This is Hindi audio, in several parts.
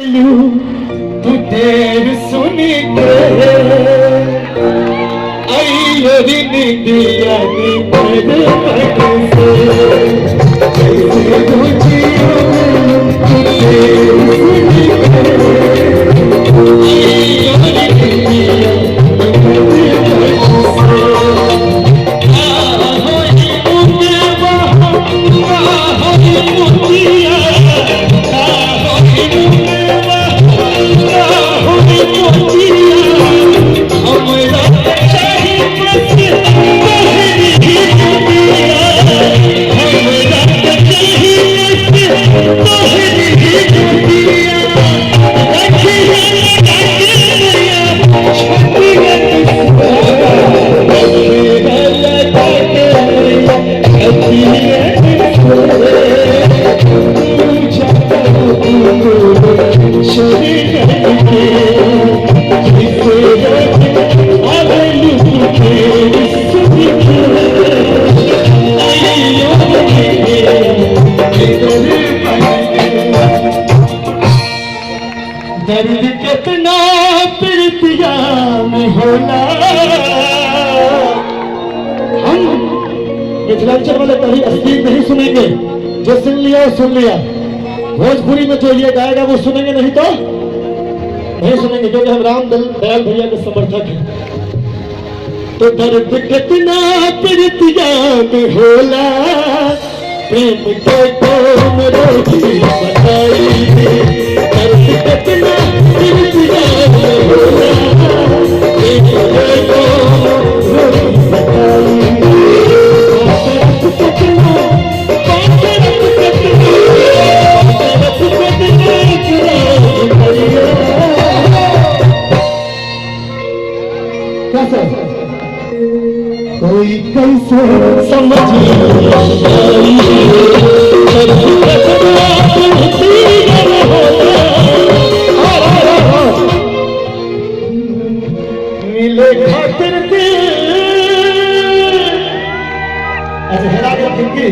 तू देर सुनी के आई योरी निदिया नी मेरे मन से कैसे बुझी तू देर सुनी के आई योरी निदिया मेरे मन से दर्द कितना प्रीतिया में होला। हम मिथिलांचल वाले कभी असली नहीं सुनेंगे, जो सुन लिया वो सुन लिया। भोजपुरी में जो ये गाएगा वो सुनेंगे, नहीं तो नहीं सुनेंगे, क्योंकि हम राम दयाल भैया के समर्थक हैं। तो दर्द कितना प्रीतिया में होला, प्रेम के तो मेरे बताई दर्द कितना प्रीतिया में होला, प्रेम के तो बताई कोई कैसे समझ मिले खातिर के ऐसे हरा के खिड़की।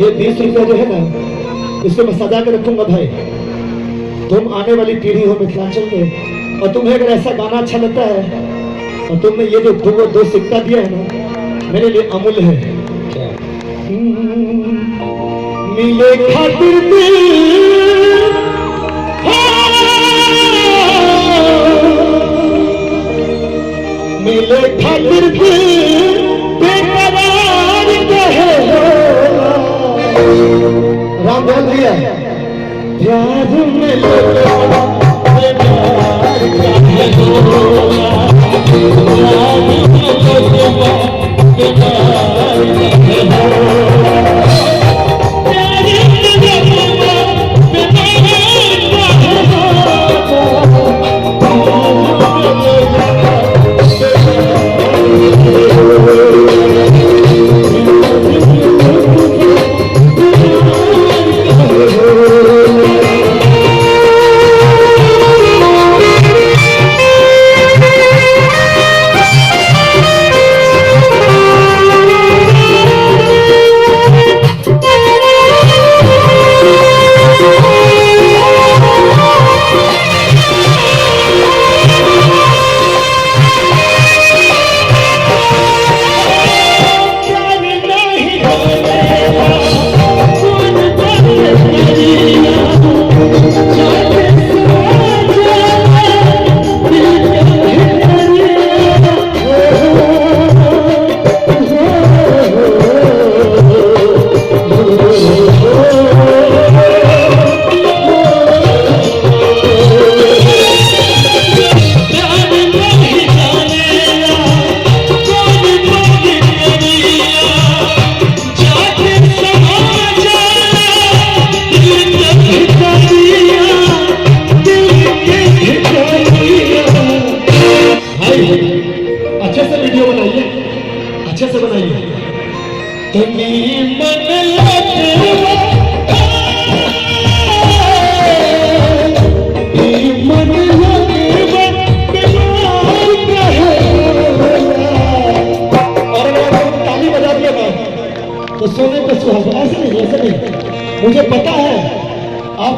ये 20 रुपया जो है ना, इसको मैं सजा के रखूंगा भाई। तुम आने वाली पीढ़ी हो मिथिलांचल में, और तुम्हें अगर ऐसा गाना अच्छा लगता है, और तुमने ये जो दो सिक्का दिया है ना, मेरे लिए अमूल्य है। मिले खातिर मिले खातिर बेकरार कहे राम बोल दिया प्यार में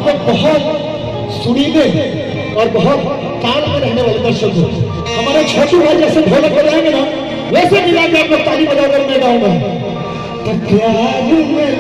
आप लोग बहुत सुरीले और बहुत ताल में रहने वाले दर्शक हो। हमारे छोटू भाई जैसे ढोलक बजाएंगे ना, वैसे मिला के आप लोग ताली बजाकर मैं गाऊंगा। तो प्यार में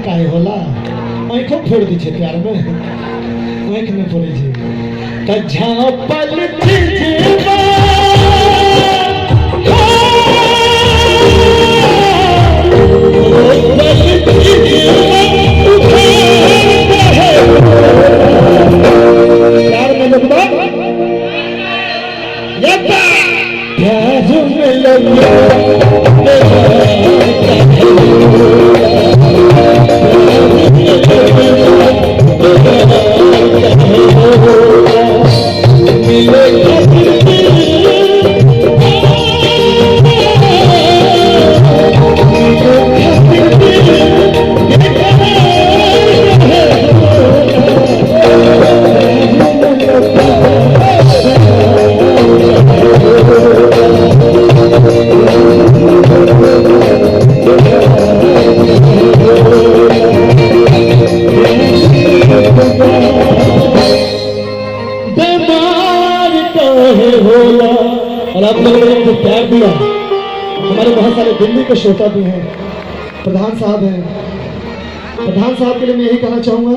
काहे होला आँखों फोड़ दी प्यार में आँख में फोड़ी छे झापल प्यार में लगवा प्यार में लगवा और आप लोगों ने मुझे प्यार दिया। हमारे बहुत सारे दिल्ली के श्रोता भी हैं, प्रधान साहब हैं। प्रधान साहब के लिए मैं यही कहना चाहूँगा